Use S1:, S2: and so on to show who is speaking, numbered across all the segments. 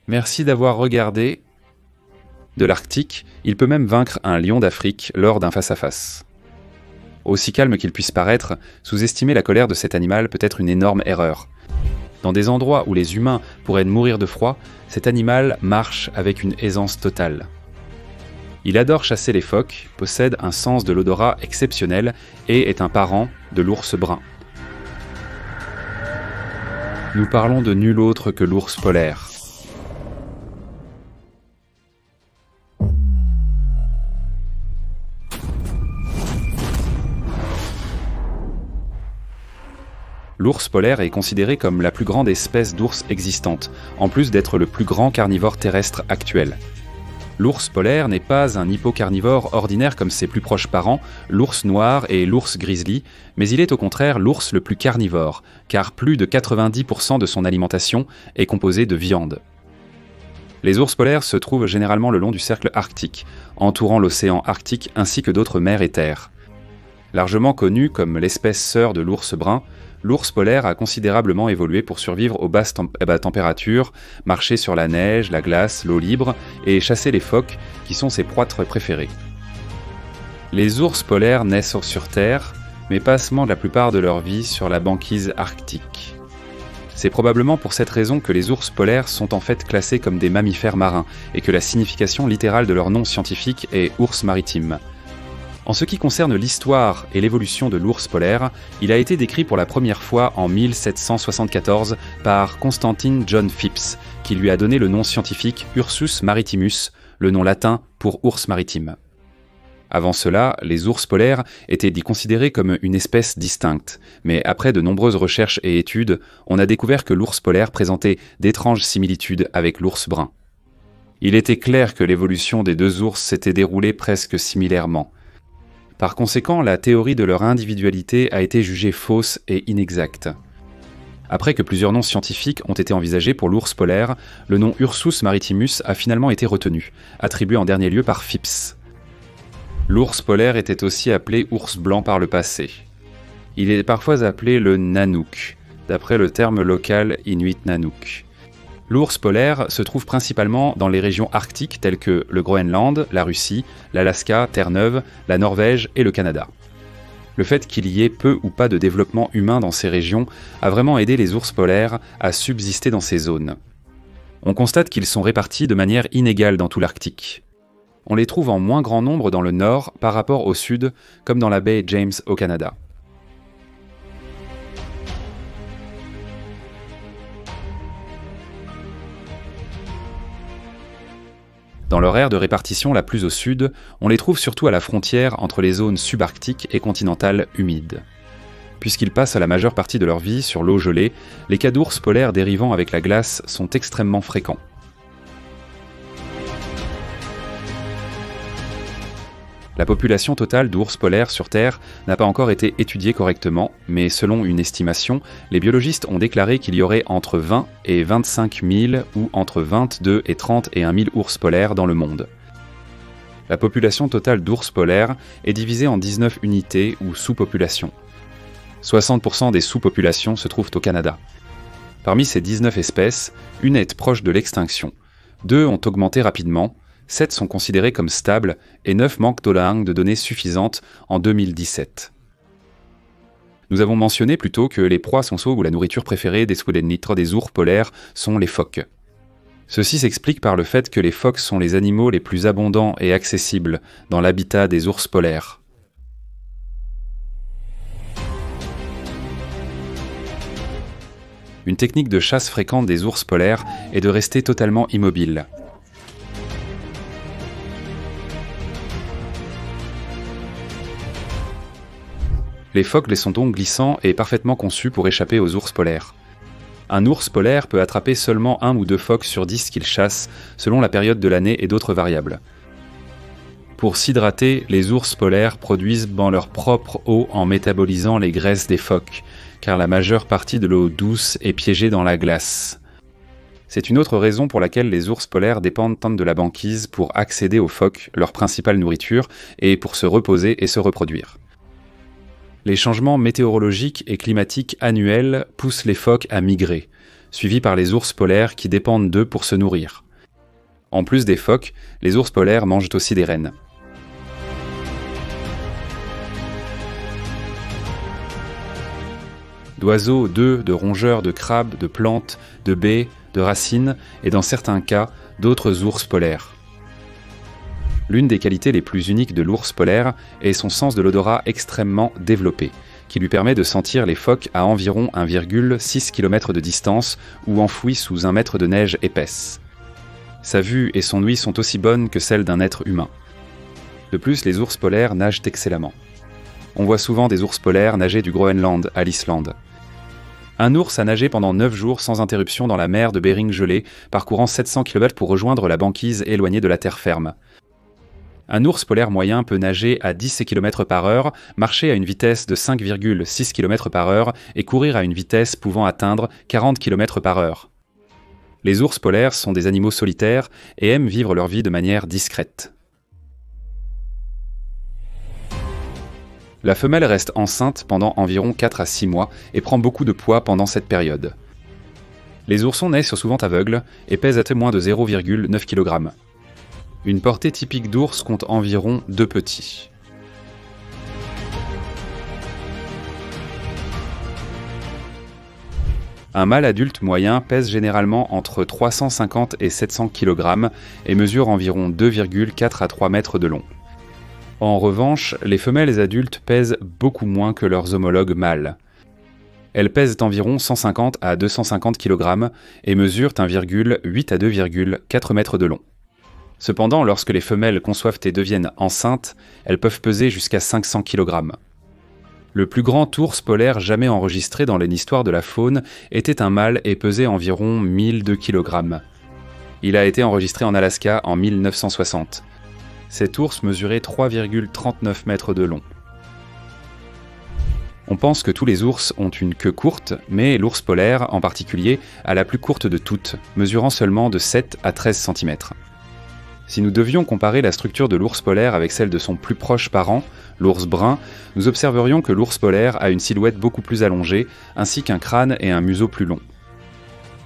S1: Merci d'avoir regardé. De l'Arctique, il peut même vaincre un lion d'Afrique lors d'un face-à-face. Aussi calme qu'il puisse paraître, sous-estimer la colère de cet animal peut être une énorme erreur. Dans des endroits où les humains pourraient mourir de froid, cet animal marche avec une aisance totale. Il adore chasser les phoques, possède un sens de l'odorat exceptionnel et est un parent de l'ours brun. Nous parlons de nul autre que l'ours polaire. L'ours polaire est considéré comme la plus grande espèce d'ours existante, en plus d'être le plus grand carnivore terrestre actuel. L'ours polaire n'est pas un hippocarnivore ordinaire comme ses plus proches parents, l'ours noir et l'ours grizzly, mais il est au contraire l'ours le plus carnivore, car plus de 90% de son alimentation est composée de viande. Les ours polaires se trouvent généralement le long du cercle arctique, entourant l'océan Arctique ainsi que d'autres mers et terres. Largement connu comme l'espèce sœur de l'ours brun, l'ours polaire a considérablement évolué pour survivre aux basses températures, marcher sur la neige, la glace, l'eau libre et chasser les phoques qui sont ses proies préférées. Les ours polaires naissent sur Terre, mais passent la plupart de leur vie sur la banquise arctique. C'est probablement pour cette raison que les ours polaires sont en fait classés comme des mammifères marins et que la signification littérale de leur nom scientifique est ours maritime. En ce qui concerne l'histoire et l'évolution de l'ours polaire, il a été décrit pour la première fois en 1774 par Constantine John Phipps, qui lui a donné le nom scientifique Ursus maritimus, le nom latin pour ours maritime. Avant cela, les ours polaires étaient considérés comme une espèce distincte, mais après de nombreuses recherches et études, on a découvert que l'ours polaire présentait d'étranges similitudes avec l'ours brun. Il était clair que l'évolution des deux ours s'était déroulée presque similairement. Par conséquent, la théorie de leur individualité a été jugée fausse et inexacte. Après que plusieurs noms scientifiques ont été envisagés pour l'ours polaire, le nom Ursus maritimus a finalement été retenu, attribué en dernier lieu par Phipps. L'ours polaire était aussi appelé ours blanc par le passé. Il est parfois appelé le nanook, d'après le terme local inuit nanook. L'ours polaire se trouve principalement dans les régions arctiques telles que le Groenland, la Russie, l'Alaska, Terre-Neuve, la Norvège et le Canada. Le fait qu'il y ait peu ou pas de développement humain dans ces régions a vraiment aidé les ours polaires à subsister dans ces zones. On constate qu'ils sont répartis de manière inégale dans tout l'Arctique. On les trouve en moins grand nombre dans le nord par rapport au sud, comme dans la baie James au Canada. Dans leur aire de répartition la plus au sud, on les trouve surtout à la frontière entre les zones subarctiques et continentales humides. Puisqu'ils passent la majeure partie de leur vie sur l'eau gelée, les cas d'ours polaires dérivant avec la glace sont extrêmement fréquents. La population totale d'ours polaires sur Terre n'a pas encore été étudiée correctement, mais selon une estimation, les biologistes ont déclaré qu'il y aurait entre 20 et 25 000 ou entre 22 et 31 000 ours polaires dans le monde. La population totale d'ours polaires est divisée en 19 unités ou sous-populations. 60% des sous-populations se trouvent au Canada. Parmi ces 19 espèces, une est proche de l'extinction. 2 ont augmenté rapidement, 7 sont considérés comme stables et 9 manquent de données suffisantes en 2017. Nous avons mentionné plus tôt que les proies ou la nourriture préférée des squelennitres des ours polaires sont les phoques. Ceci s'explique par le fait que les phoques sont les animaux les plus abondants et accessibles dans l'habitat des ours polaires. Une technique de chasse fréquente des ours polaires est de rester totalement immobile. Les phoques les sont donc glissants et parfaitement conçus pour échapper aux ours polaires. Un ours polaire peut attraper seulement 1 ou 2 phoques sur 10 qu'il chasse, selon la période de l'année et d'autres variables. Pour s'hydrater, les ours polaires produisent leur propre eau en métabolisant les graisses des phoques, car la majeure partie de l'eau douce est piégée dans la glace. C'est une autre raison pour laquelle les ours polaires dépendent tant de la banquise pour accéder aux phoques, leur principale nourriture, et pour se reposer et se reproduire. Les changements météorologiques et climatiques annuels poussent les phoques à migrer, suivis par les ours polaires qui dépendent d'eux pour se nourrir. En plus des phoques, les ours polaires mangent aussi des rennes. D'oiseaux, d'œufs, de rongeurs, de crabes, de plantes, de baies, de racines et dans certains cas, d'autres ours polaires. L'une des qualités les plus uniques de l'ours polaire est son sens de l'odorat extrêmement développé, qui lui permet de sentir les phoques à environ 1,6 km de distance ou enfouis sous 1 mètre de neige épaisse. Sa vue et son ouïe sont aussi bonnes que celles d'un être humain. De plus, les ours polaires nagent excellemment. On voit souvent des ours polaires nager du Groenland à l'Islande. Un ours a nagé pendant 9 jours sans interruption dans la mer de Bering gelée, parcourant 700 km pour rejoindre la banquise éloignée de la terre ferme. Un ours polaire moyen peut nager à 10 km/h, marcher à une vitesse de 5,6 km/h et courir à une vitesse pouvant atteindre 40 km/h. Les ours polaires sont des animaux solitaires et aiment vivre leur vie de manière discrète. La femelle reste enceinte pendant environ 4 à 6 mois et prend beaucoup de poids pendant cette période. Les oursons naissent souvent aveugles et pèsent à moins de 0,9 kg. Une portée typique d'ours compte environ 2 petits. Un mâle adulte moyen pèse généralement entre 350 et 700 kg et mesure environ 2,4 à 3 mètres de long. En revanche, les femelles adultes pèsent beaucoup moins que leurs homologues mâles. Elles pèsent environ 150 à 250 kg et mesurent 1,8 à 2,4 mètres de long. Cependant, lorsque les femelles conçoivent et deviennent enceintes, elles peuvent peser jusqu'à 500 kg. Le plus grand ours polaire jamais enregistré dans l'histoire de la faune était un mâle et pesait environ 1002 kg. Il a été enregistré en Alaska en 1960. Cet ours mesurait 3,39 mètres de long. On pense que tous les ours ont une queue courte, mais l'ours polaire, en particulier, a la plus courte de toutes, mesurant seulement de 7 à 13 cm. Si nous devions comparer la structure de l'ours polaire avec celle de son plus proche parent, l'ours brun, nous observerions que l'ours polaire a une silhouette beaucoup plus allongée, ainsi qu'un crâne et un museau plus longs.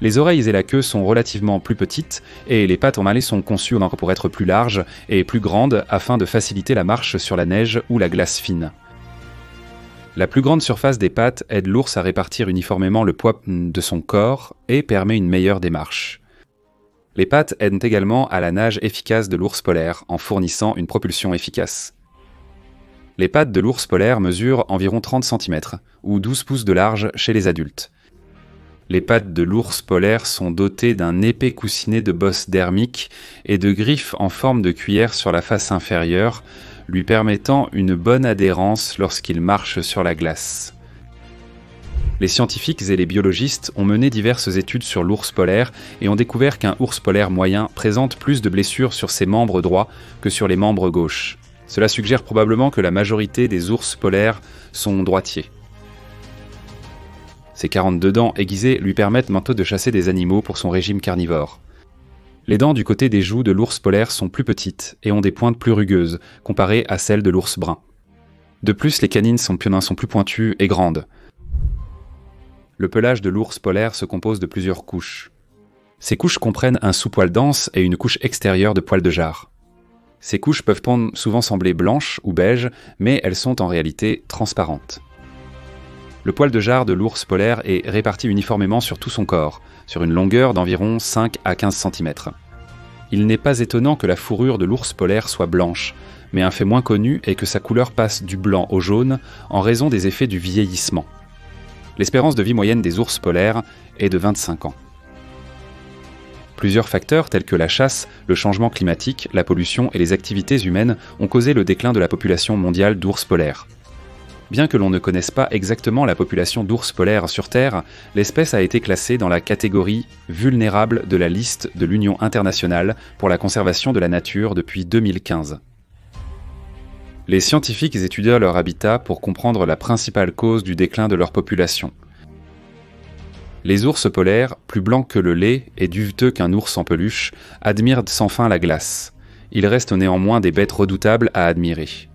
S1: Les oreilles et la queue sont relativement plus petites et les pattes en mâle sont conçues pour être plus larges et plus grandes afin de faciliter la marche sur la neige ou la glace fine. La plus grande surface des pattes aide l'ours à répartir uniformément le poids de son corps et permet une meilleure démarche. Les pattes aident également à la nage efficace de l'ours polaire en fournissant une propulsion efficace. Les pattes de l'ours polaire mesurent environ 30 cm ou 12 pouces de large chez les adultes. Les pattes de l'ours polaire sont dotées d'un épais coussinet de bosses dermiques et de griffes en forme de cuillère sur la face inférieure, lui permettant une bonne adhérence lorsqu'il marche sur la glace. Les scientifiques et les biologistes ont mené diverses études sur l'ours polaire et ont découvert qu'un ours polaire moyen présente plus de blessures sur ses membres droits que sur les membres gauches. Cela suggère probablement que la majorité des ours polaires sont droitiers. Ses 42 dents aiguisées lui permettent maintenant de chasser des animaux pour son régime carnivore. Les dents du côté des joues de l'ours polaire sont plus petites et ont des pointes plus rugueuses, comparées à celles de l'ours brun. De plus, les canines sont plus pointues et grandes. Le pelage de l'ours polaire se compose de plusieurs couches. Ces couches comprennent un sous-poil dense et une couche extérieure de poils de jarre. Ces couches peuvent souvent sembler blanches ou beiges, mais elles sont en réalité transparentes. Le poil de jarre de l'ours polaire est réparti uniformément sur tout son corps, sur une longueur d'environ 5 à 15 cm. Il n'est pas étonnant que la fourrure de l'ours polaire soit blanche, mais un fait moins connu est que sa couleur passe du blanc au jaune en raison des effets du vieillissement. L'espérance de vie moyenne des ours polaires est de 25 ans. Plusieurs facteurs tels que la chasse, le changement climatique, la pollution et les activités humaines ont causé le déclin de la population mondiale d'ours polaires. Bien que l'on ne connaisse pas exactement la population d'ours polaires sur Terre, l'espèce a été classée dans la catégorie vulnérable de la liste de l'Union internationale pour la conservation de la nature depuis 2015. Les scientifiques étudient leur habitat pour comprendre la principale cause du déclin de leur population. Les ours polaires, plus blancs que le lait et duveteux qu'un ours en peluche, admirent sans fin la glace. Ils restent néanmoins des bêtes redoutables à admirer.